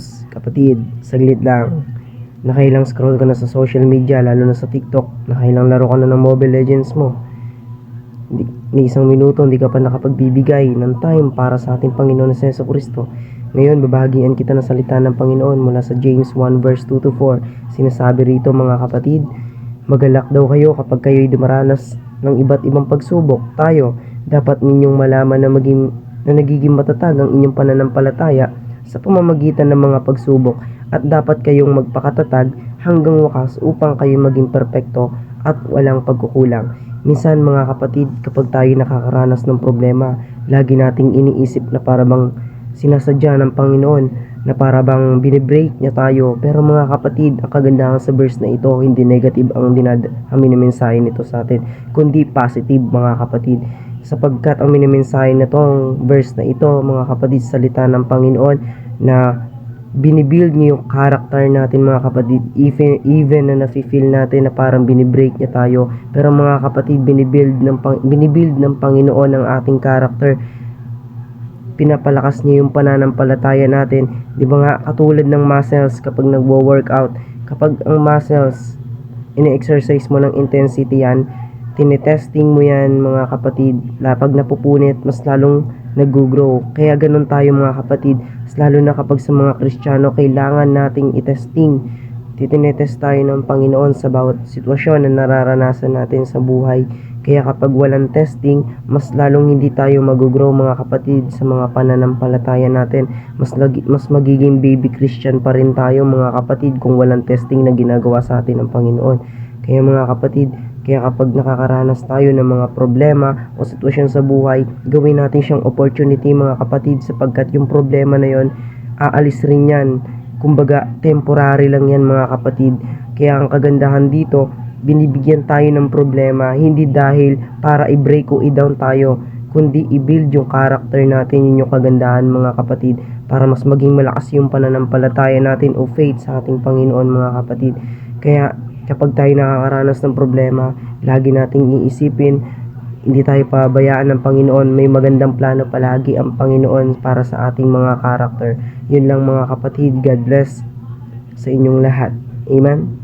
Paps, kapatid, saglit lang. Nakailang scroll ka na sa social media, lalo na sa TikTok. Nakailang laro ka na ng Mobile Legends mo. Ni isang minuto hindi ka pa nakapagbibigay ng time para sa ating Panginoon na Jesu Kristo. Ngayon, babahagian kita ng salita ng Panginoon mula sa James 1 verse 2 to 4. Sinasabi rito, mga kapatid, magalak daw kayo kapag kayo'y dumaranas ng iba't ibang pagsubok. Tayo, dapat ninyong malaman na nagiging matatag ang inyong pananampalataya sa pamamagitan ng mga pagsubok, at dapat kayong magpakatatag hanggang wakas upang kayo maging perpekto at walang pagkukulang. Minsan, mga kapatid, kapag tayo nakakaranas ng problema, lagi nating iniisip na para bang sinasadya ng Panginoon, na para bang binibreak niya tayo. Pero mga kapatid, ang kagandahan sa verse na ito, hindi negative ang minimensahe nito sa atin, kundi positive, mga kapatid. Sapagkat ang minimensahe na itong verse na ito, mga kapatid, salita ng Panginoon na binibuild niya yung character natin, mga kapatid, even na nafe-feel natin na parang binibreak niya tayo. Pero mga kapatid, binibuild ng Panginoon ang ating character. Pinapalakas niya yung pananampalataya natin. Di ba nga, katulad ng muscles kapag nagwo-workout, kapag ang muscles ini-exercise mo ng intensity yan, tinetesting mo yan, mga kapatid, pag napupunit, mas lalong nag-grow. Kaya ganun tayo, mga kapatid, lalo na kapag sa mga Kristiyano, kailangan nating itesting. Tinetest tayo ng Panginoon sa bawat sitwasyon na nararanasan natin sa buhay. Kaya kapag walang testing, mas lalong hindi tayo mag-grow, mga kapatid, sa mga pananampalataya natin. Mas magiging baby Christian pa rin tayo, mga kapatid, kung walang testing na ginagawa sa atin ng Panginoon. Kaya mga kapatid, kapag nakakaranas tayo ng mga problema o sitwasyon sa buhay, gawin natin siyang opportunity, mga kapatid, sapagkat yung problema na yon, aalis rin yan. Kumbaga, temporary lang yan, mga kapatid. Kaya ang kagandahan dito, binibigyan tayo ng problema, hindi dahil para i-break o i-down tayo, kundi i-build yung character natin. Yun yung kagandahan, mga kapatid, para mas maging malakas yung pananampalataya natin o faith sa ating Panginoon, mga kapatid. Kaya kapag tayo nakakaranas ng problema, lagi nating iisipin, hindi tayo pabayaan ng Panginoon. May magandang plano palagi ang Panginoon para sa ating mga character. Yun lang, mga kapatid. God bless sa inyong lahat. Amen.